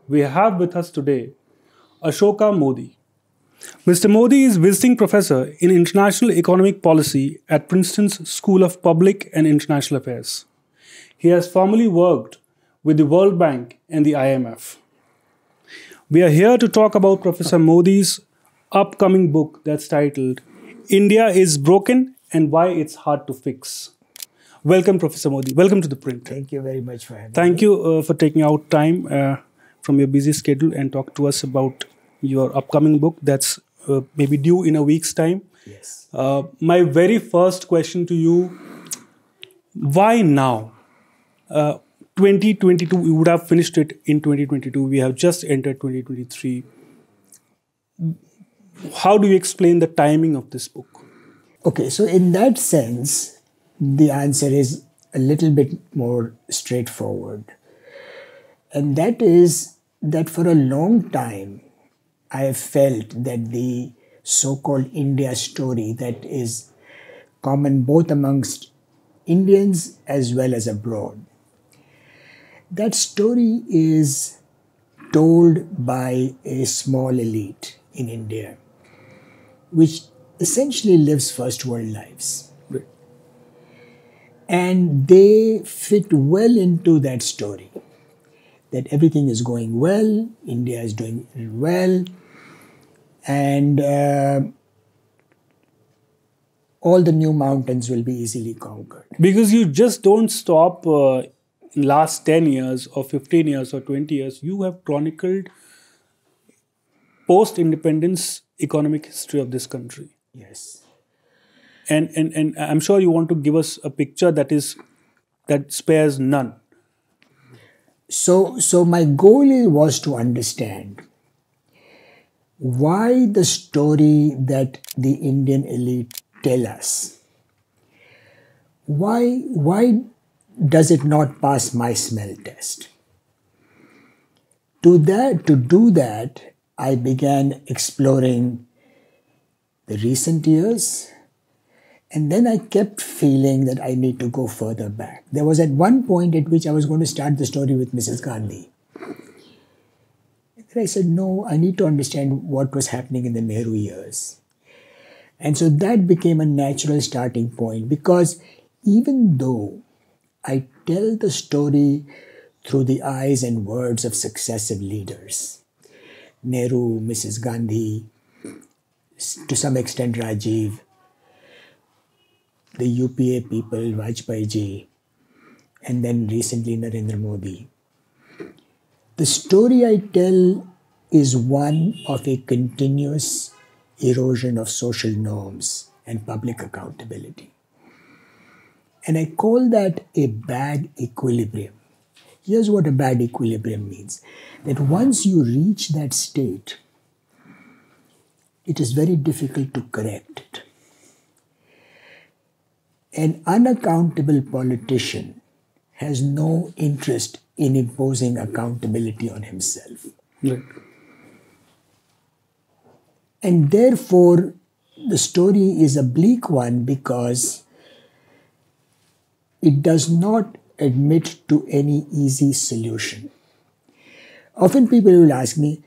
we have with us today Ashoka Mody. Mr. Mody is visiting professor in international economic policy at Princeton's School of Public and International Affairs. He has formerly worked with the World Bank and the IMF. We are here to talk about Professor Mody's upcoming book that's titled India is Broken and Why It's Hard to Fix. Welcome, Professor Mody. Welcome to ThePrint. Thank you very much for having me. Thank you for taking out time from your busy schedule and talk to us about your upcoming book that's maybe due in a week's time. Yes. My very first question to you, why now? 2022, we would have finished it in 2022. We have just entered 2023. How do you explain the timing of this book? Okay, so in that sense, the answer is a little bit more straightforward. And that is that for a long time, I have felt that the so-called India story that is common both amongst Indians as well as abroad, that story is told by a small elite in India, which essentially lives first world lives. Right. And they fit well into that story, that everything is going well, India is doing well, and all the new mountains will be easily conquered. Because you just don't stop in last 10 years or 15 years or 20 years. You have chronicled post-independence economic history of this country. Yes. And I'm sure you want to give us a picture that spares none. So my goal was to understand why the story that the Indian elite tell us, why does it not pass my smell test? To do that, I began exploring the recent years, and then I kept feeling that I need to go further back. There was at one point at which I was going to start the story with Mrs. Gandhi. And then I said, no, I need to understand what was happening in the Nehru years. And so that became a natural starting point, because even though I tell the story through the eyes and words of successive leaders, Nehru, Mrs. Gandhi, to some extent Rajiv, the UPA people, Vajpayee ji, and then recently Narendra Modi. The story I tell is one of a continuous erosion of social norms and public accountability. And I call that a bad equilibrium. Here's what a bad equilibrium means. That once you reach that state, it is very difficult to correct it. An unaccountable politician has no interest in imposing accountability on himself. Right. And therefore, the story is a bleak one because it does not admit to any easy solution. Often people will ask me,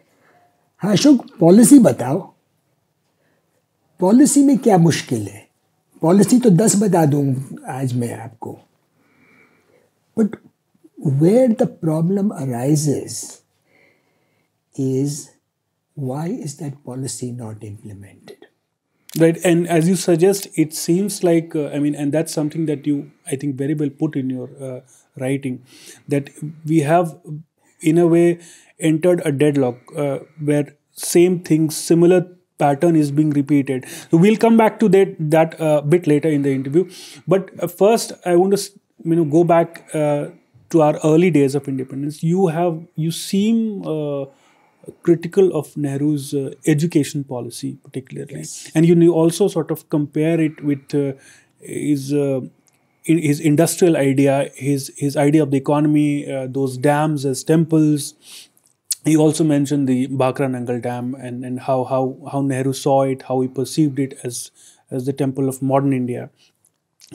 Ashok, policy batao. Policy में क्या मुश्किल है? Policy तो 10 बता दूँ आज मैं आपको. But where the problem arises is, why is that policy not implemented? Right, and as you suggest, it seems like, and that's something that you, I think, very well put in your writing, that we have, in a way, entered a deadlock where same things, similar pattern is being repeated. So we'll come back to that a bit later in the interview. But first, I want to go back to our early days of independence. You seem critical of Nehru's education policy, particularly, Yes. and you also sort of compare it with his industrial idea, his idea of the economy, those dams as temples. He also mentioned the Bhakra Nangal Dam and how Nehru saw it, how he perceived it as the temple of modern India.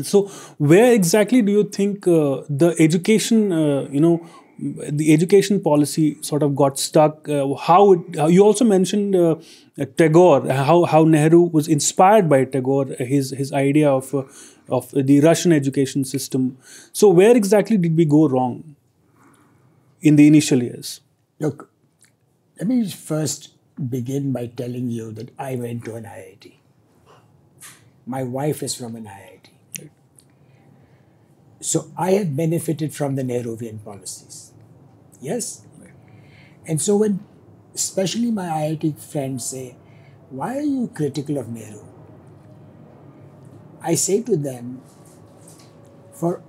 So, where exactly do you think the education, the education policy sort of got stuck. You also mentioned Tagore, how Nehru was inspired by Tagore, his idea of the Russian education system. So where exactly did we go wrong in the initial years? Look, let me first begin by telling you that I went to an IIT. My wife is from an IIT. So I have benefited from the Nehruvian policies. Yes? And so when especially my IIT friends say, why are you critical of Nehru? I say to them, for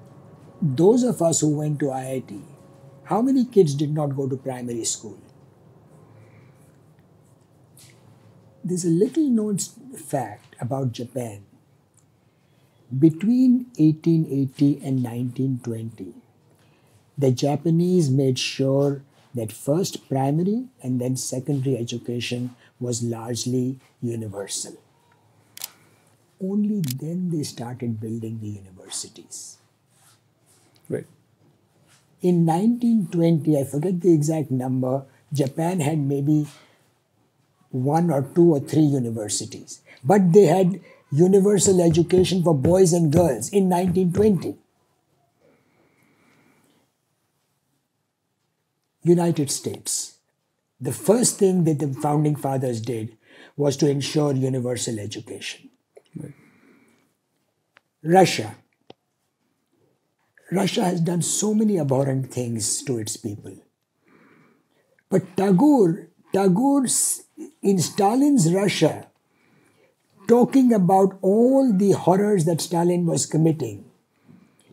those of us who went to IIT, how many kids did not go to primary school? There's a little known fact about Japan. Between 1880 and 1920, the Japanese made sure that first primary and then secondary education was largely universal. Only then they started building the universities. Right. In 1920, I forget the exact number, Japan had maybe 1 or 2 or 3 universities. But they had universal education for boys and girls in 1920. United States. The first thing that the founding fathers did was to ensure universal education. Right. Russia. Russia has done so many abhorrent things to its people. But Tagore in Stalin's Russia, talking about all the horrors that Stalin was committing,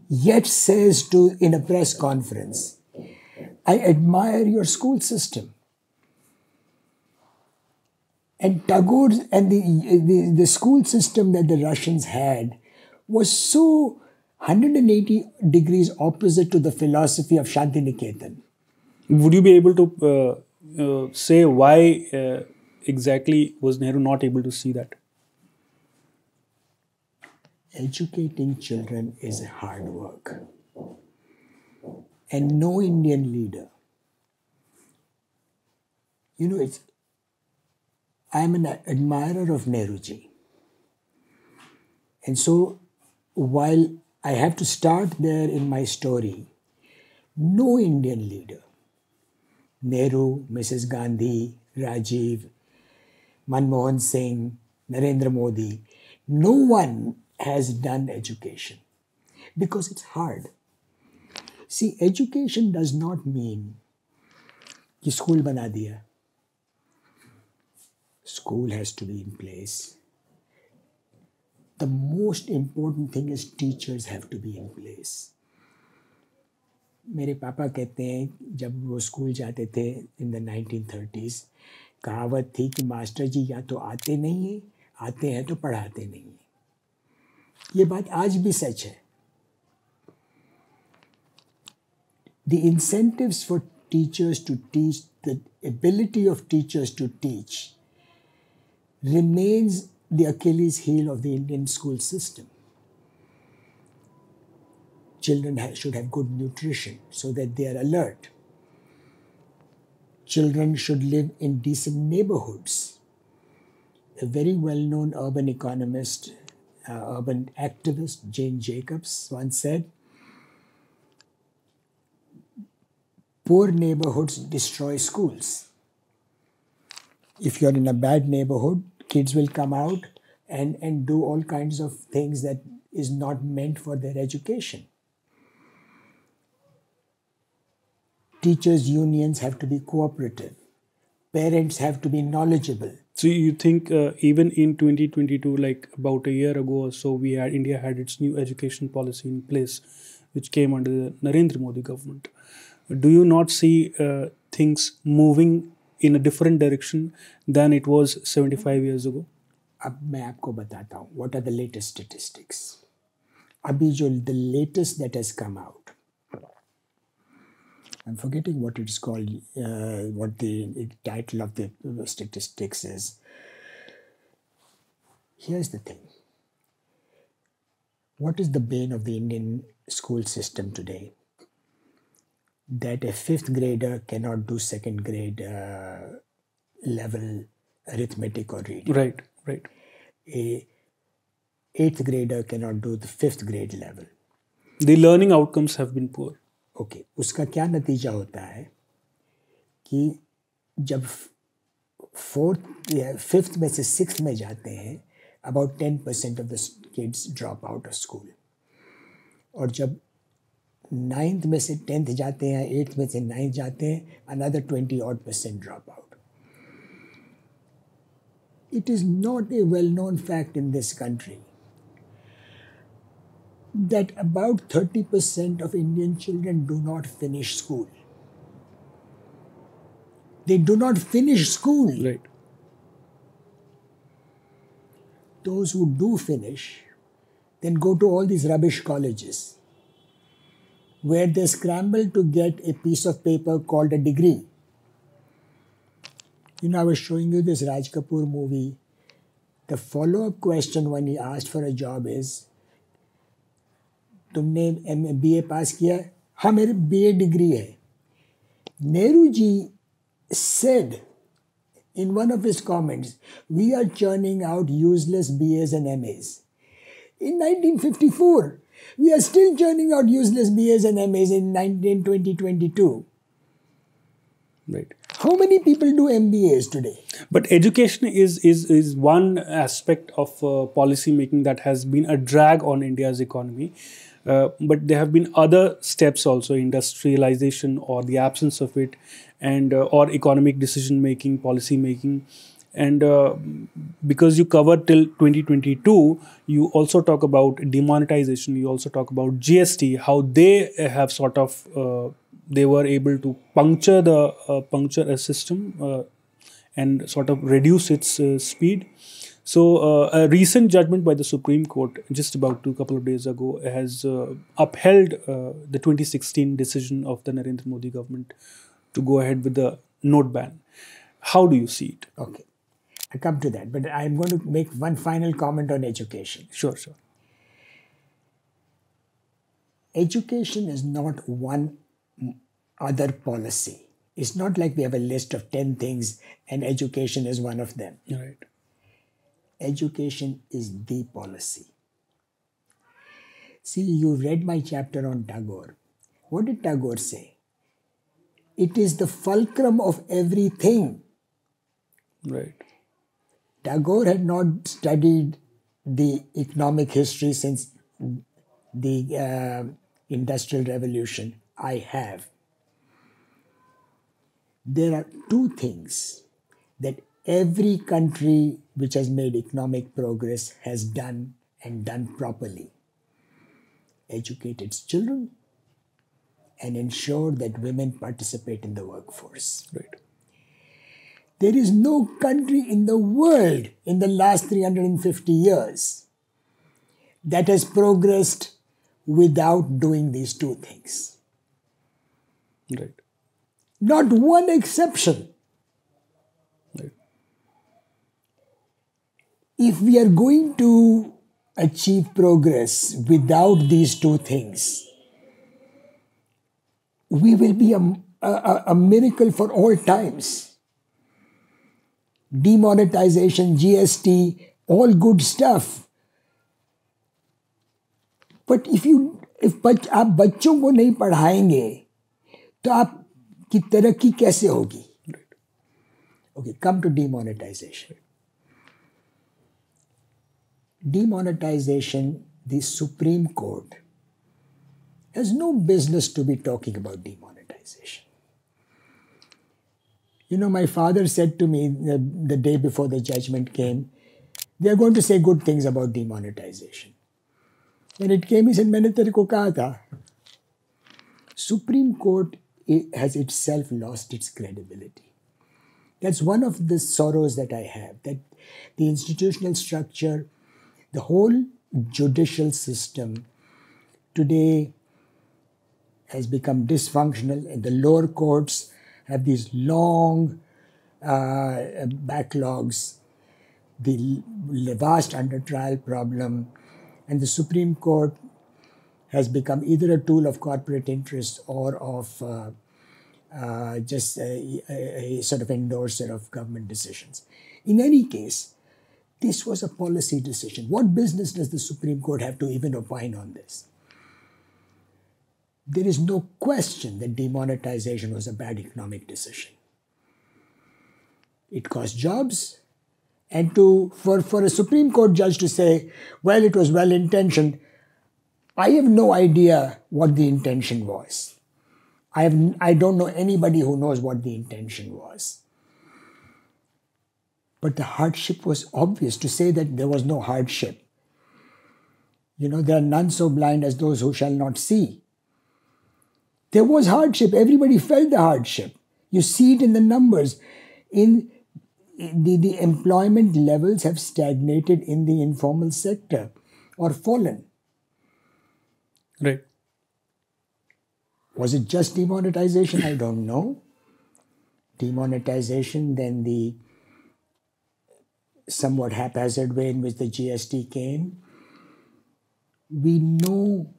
yet says in a press conference, I admire your school system. And Tagore and the school system that the Russians had was so 180 degrees opposite to the philosophy of Shantiniketan. Would you be able to say why exactly was Nehru not able to see that? Educating children is hard work. And no Indian leader, I'm an admirer of Nehruji. And so while I have to start there in my story, no Indian leader, Nehru, Mrs. Gandhi, Rajiv, Manmohan Singh, Narendra Modi, no one has done education because it's hard. See, education does not mean कि school बना दिया. School has to be in place. The most important thing is teachers have to be in place. मेरे पापा कहते हैं जब वो school जाते थे in the 1930s, कहावत थी कि मास्टर जी या तो आते नहीं हैं, आते हैं तो पढ़ाते नहीं हैं. ये बात आज भी सच है. The incentives for teachers to teach, the ability of teachers to teach remains the Achilles heel of the Indian school system. Children should have good nutrition so that they are alert. Children should live in decent neighborhoods. A very well-known urban economist, urban activist, Jane Jacobs, once said, poor neighborhoods destroy schools. If you're in a bad neighborhood, kids will come out and do all kinds of things that is not meant for their education. Teachers' unions have to be cooperative. Parents have to be knowledgeable. So you think even in 2022, like about a year ago or so, India had its new education policy in place, which came under the Narendra Modi government. Do you not see things moving in a different direction than it was 75 years ago? अब मैं आपको बताता हूँ. What are the latest statistics? अभी जो the latest that has come out. I'm forgetting what it's called, what the title of the statistics is. Here's the thing. What is the bane of the Indian school system today? that a fifth grader cannot do second grade level arithmetic or reading. Right, right. A eighth grader cannot do the fifth grade level. The learning outcomes have been poor. Okay, उसका क्या नतीजा होता है कि जब fourth या fifth में से सिक्स्थ में जाते हैं, about 10% of the kids drop out of school. और जब नाइन्थ में से 10th जाते हैं, 8th में से 9th जाते हैं, another 20% drop out. It is not a well-known fact in this country that about 30% of Indian children do not finish school. They do not finish school. Right. Those who do finish then go to all these rubbish colleges where they scramble to get a piece of paper called a degree. You know, I was showing you this Raj Kapoor movie. The follow-up question when he asked for a job is, तुमने BA पास किया? हाँ, मेरी BA degree है. Nehru ji said in one of his comments, we are churning out useless BAs and MAs. In 1954, we are still churning out useless BAs and MAs in 2022. Right. How many people do MBAs today? But education is one aspect of policy making that has been a drag on India's economy. But there have been other steps also, industrialization or the absence of it, and or economic decision making, policy making. And because you cover till 2022, you also talk about demonetization, you also talk about GST, how they have sort of, they were able to puncture a system and sort of reduce its speed. So a recent judgment by the Supreme Court just about a couple of days ago has upheld the 2016 decision of the Narendra Modi government to go ahead with the note ban. How do you see it? Okay, I come to that, but I'm going to make one final comment on education. Sure, sure. Education is not one other policy. It's not like we have a list of 10 things and education is one of them. Right. Education is the policy. See, you read my chapter on Tagore. What did Tagore say? It is the fulcrum of everything. Right. Tagore had not studied the economic history since the Industrial Revolution. I have. There are two things that every country which has made economic progress has done and done properly. Educate its children and ensure that women participate in the workforce. Right. There is no country in the world in the last 350 years that has progressed without doing these two things. Right. Not one exception. Right. If we are going to achieve progress without these two things, we will be a miracle for all times. Demonetization, GST, all good stuff. But if आप बच्चों को नहीं पढ़ाएंगे तो आपकी तरक्की कैसे होगी? Okay, come to demonetization. Demonetization, the Supreme Court has no business to be talking about demonetization. You know, my father said to me the day before the judgment came, they are going to say good things about demonetization. When it came, he said, मैंने तेरे को कहा था. Supreme Court has itself lost its credibility. That's one of the sorrows that I have, that the institutional structure, the whole judicial system today has become dysfunctional, and the lower courts have these long backlogs, the vast under-trial problem, and the Supreme Court has become either a tool of corporate interest or of just a sort of endorser of government decisions. In any case, this was a policy decision. What business does the Supreme Court have to even opine on this? There is no question that demonetization was a bad economic decision. It cost jobs, and for a Supreme Court judge to say, well, it was well-intentioned, I have no idea what the intention was. I don't know anybody who knows what the intention was. But the hardship was obvious. To say that there was no hardship, there are none so blind as those who shall not see. There was hardship. Everybody felt the hardship. You see it in the numbers. In the employment levels have stagnated in the informal sector or fallen. Right. Was it just demonetization? I don't know. Demonetization, then the somewhat haphazard way in which the GST came. We know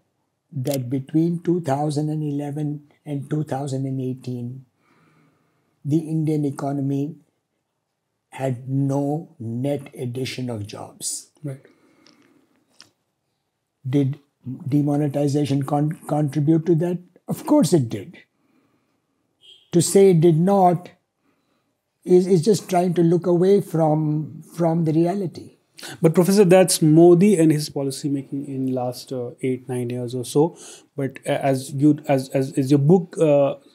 that between 2011 and 2018, the Indian economy had no net addition of jobs. Right. Did demonetization contribute to that? Of course it did. To say it did not is just trying to look away from the reality. But Professor, that's Modi and his policy making in last 8-9 years or so. But as your book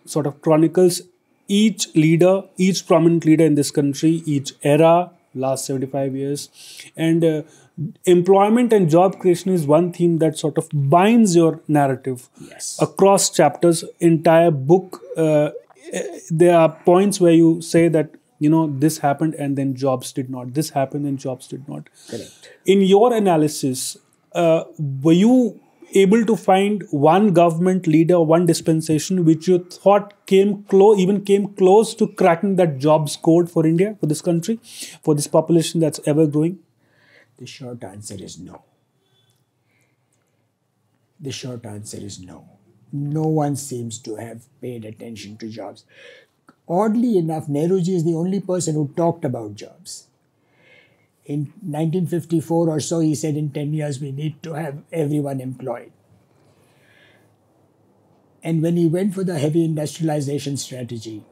sort of chronicles each leader, each prominent leader in this country, each era, last 75 years, and employment and job creation is one theme that sort of binds your narrative. Yes. Across chapters, entire book. There are points where you say that this happened and then jobs did not. This happened and jobs did not. Correct. In your analysis, were you able to find one government leader, one dispensation which you thought came close to cracking that jobs code for India, for this country, for this population that's ever growing? The short answer is no. The short answer is no. No one seems to have paid attention to jobs. Oddly enough, Nehruji is the only person who talked about jobs. In 1954 or so, he said in 10 years we need to have everyone employed. And when he went for the heavy industrialization strategy,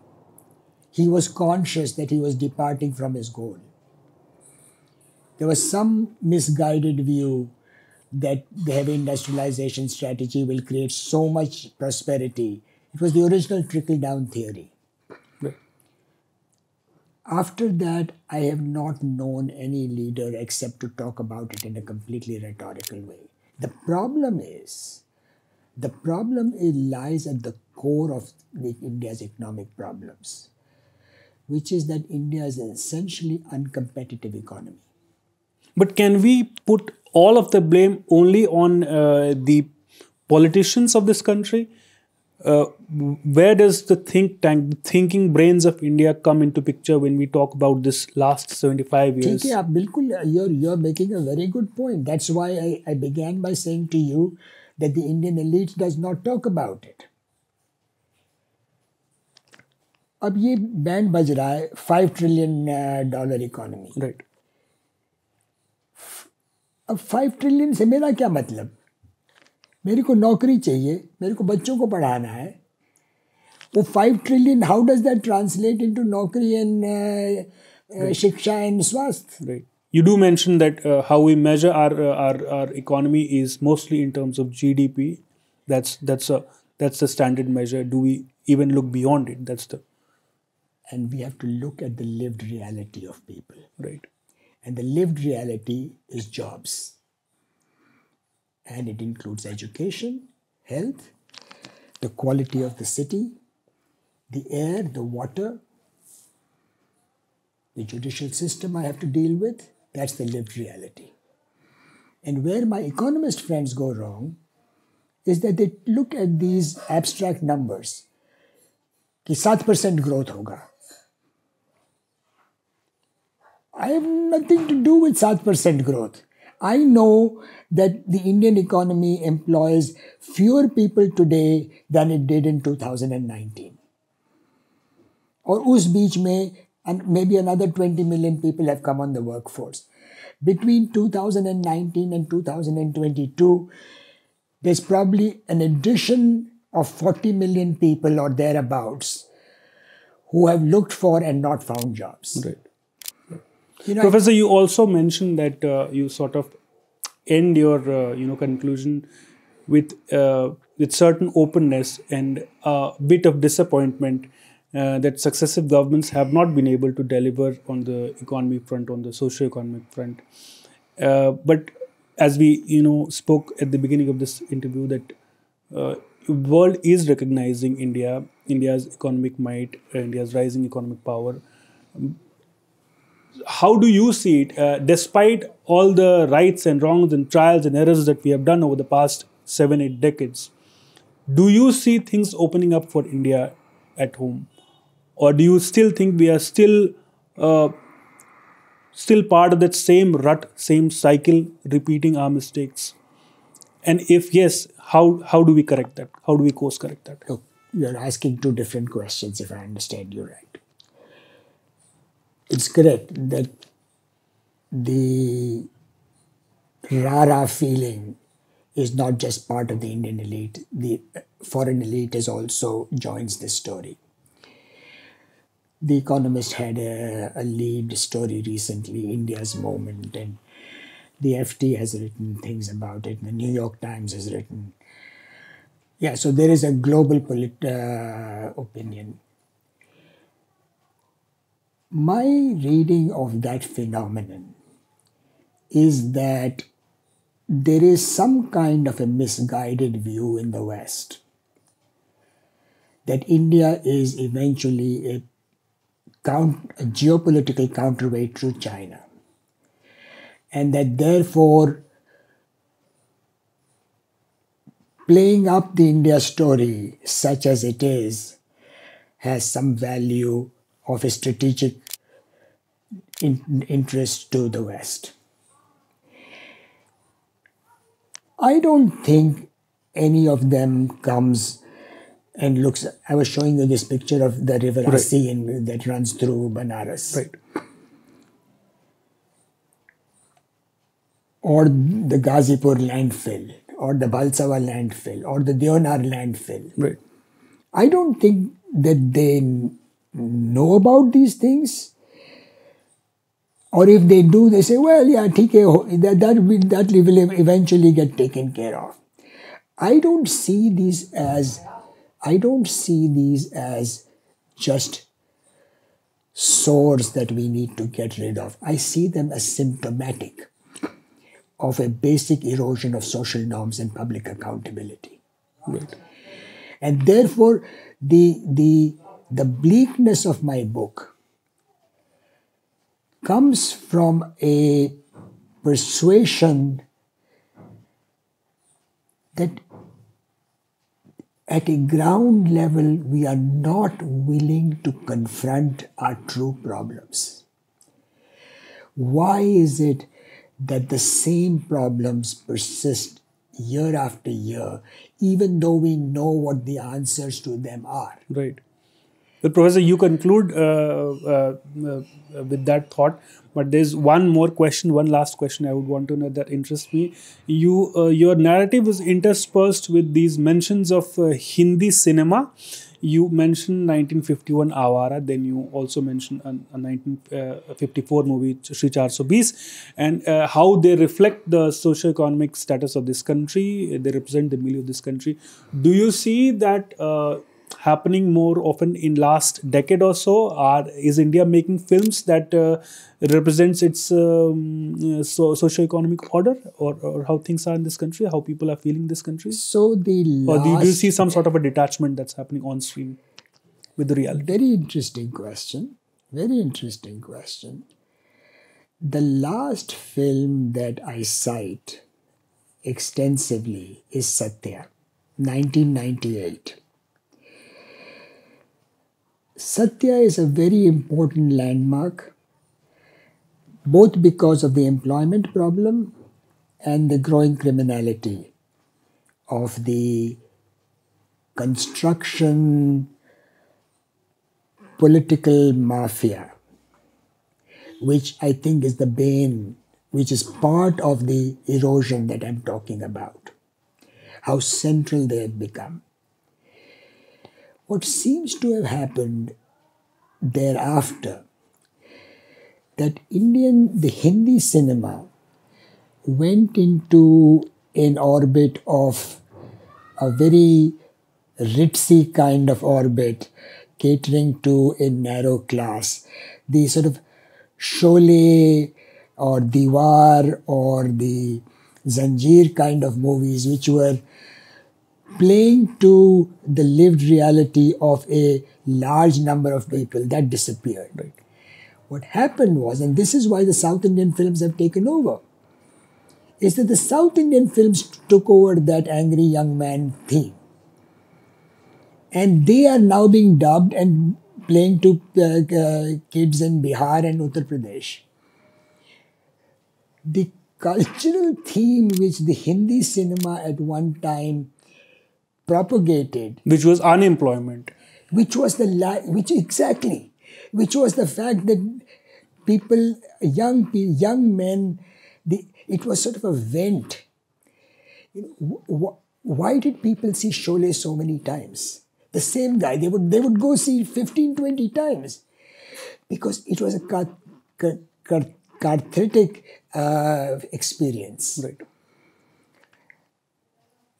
he was conscious that he was departing from his goal. There was some misguided view that the heavy industrialization strategy will create so much prosperity. It was the original trickle-down theory. Right. After that, I have not known any leader except to talk about it in a completely rhetorical way. The problem lies at the core of India's economic problems, which is that India is an essentially uncompetitive economy. But can we put all of the blame only on the politicians of this country? Where does the think tank, the thinking brains of India come into picture when we talk about this last 75 years? You're making a very good point. That's why I began by saying to you that the Indian elite does not talk about it. अब ये band बज रहा है $5 trillion economy. Right. अब 5 trillion से मेरा क्या मतलब? मेरे को नौकरी चाहिए, मेरे को बच्चों को पढ़ाना है. वो 5 trillion, how does that translate into नौकरी एंड शिक्षा एंड स्वास्थ्य? Right. You do mention that how we measure our economy is mostly in terms of GDP. That's the standard measure. Do we even look beyond it? And we have to look at the lived reality of people. Right. And the lived reality is jobs. And it includes education, health, the quality of the city, the air, the water, the judicial system I have to deal with. That's the lived reality. And where my economist friends go wrong is that they look at these abstract numbers. कि 7% growth होगा. I have nothing to do with 7% growth. I know that the Indian economy employs fewer people today than it did in 2019. और उस बीच में maybe another 20 million people have come on the workforce. Between 2019 and 2022, there's probably an addition of 40 million people or thereabouts who have looked for and not found jobs. Right. You know, Professor, you also mentioned that you sort of end your conclusion with certain openness and a bit of disappointment that successive governments have not been able to deliver on the economy front, on the socio-economic front. But as we spoke at the beginning of this interview, that world is recognizing India's economic might, India's rising economic power. How do you see it, despite all the rights and wrongs and trials and errors that we have done over the past 7-8 decades? Do you see things opening up for India at home, or do you still think we are still part of that same rut, same cycle, repeating our mistakes? And if yes, how do we correct that? How do we course correct that? look, you're asking two different questions, if I understand you right. It's correct that the rara feeling is not just part of the Indian elite. The foreign elite is also joins this story. The Economist had a lead story recently, India's moment, and the FT has written things about it. The New York Times has written. Yeah, so there is a global opinion. My reading of that phenomenon is that there is some kind of a misguided view in the West that India is eventually a geopolitical counterweight to China, and that therefore playing up the India story such as it is has some value of a strategic interest to the West. I don't think any of them comes and looks. I was showing you this picture of the river Asi that runs through Banaras. Right. Or the Ghazipur landfill, or the Balsawa landfill, or the Deonar landfill. Right. I don't think that they know about these things. Or if they do, they say, well, yeah, that will eventually get taken care of. I don't see these as just sores that we need to get rid of. I see them as symptomatic of a basic erosion of social norms and public accountability. Right. And therefore, the bleakness of my book comes from a persuasion that at a ground level, we are not willing to confront our true problems. Why is it that the same problems persist year after year, even though we know what the answers to them are? Right. Well, Professor, you conclude with that thought, but there's one more question, one last question I would want to know that interests me. Your narrative is interspersed with these mentions of Hindi cinema. You mentioned 1951 Awara, then you also mentioned a 1954 movie, Shri 420, and how they reflect the socio-economic status of this country, they represent the milieu of this country. Do you see that happening more often in last decade or so? Is India making films that represents its socio-economic order, or how things are in this country, how people are feeling this country? So Or do you see some sort of a detachment that's happening on screen with the reality? Very interesting question. Very interesting question. The last film that I cite extensively is Satya, 1998. Satya is a very important landmark, both because of the employment problem and the growing criminality of the construction, political mafia, which I think is the bane, which is part of the erosion that I'm talking about, how central they have become. What seems to have happened thereafter, that the Hindi cinema went into an orbit of a very ritzy kind of orbit, catering to a narrow class. The sort of Sholay or Diwar or the Zanjeer kind of movies, which were playing to the lived reality of a large number of people, that disappeared. Right. What happened was, and this is why the South Indian films have taken over, is that the South Indian films took over that angry young man theme. And they are now being dubbed and playing to kids in Bihar and Uttar Pradesh. The cultural theme which the Hindi cinema at one time propagated, Which was unemployment. which was the fact that people, young men, it was sort of a vent. Why did people see Sholay so many times? The same guy, they would go see 15, 20 times, because it was a cathartic experience. Right.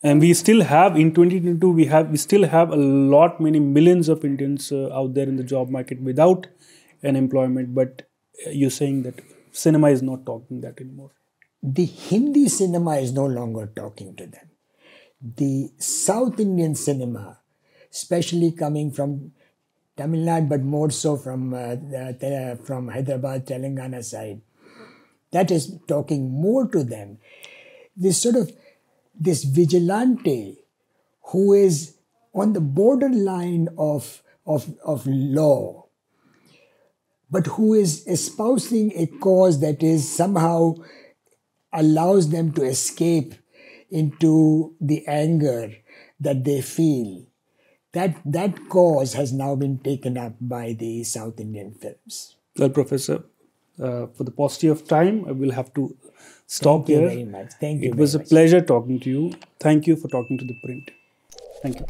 And we still have, in 2022, we still have many millions of Indians out there in the job market without an employment. But you're saying that cinema is not talking that anymore. The Hindi cinema is no longer talking to them. The South Indian cinema, especially coming from Tamil Nadu, but more so from Hyderabad, Telangana side, that is talking more to them. This vigilante who is on the borderline of law, but who is espousing a cause that is somehow allows them to escape into the anger that they feel. That cause has now been taken up by the South Indian films. Well, Professor, for the paucity of time, I will have to stop here. Thank you very much. Thank you. It was a pleasure talking to you. Thank you for talking to The Print. Thank you.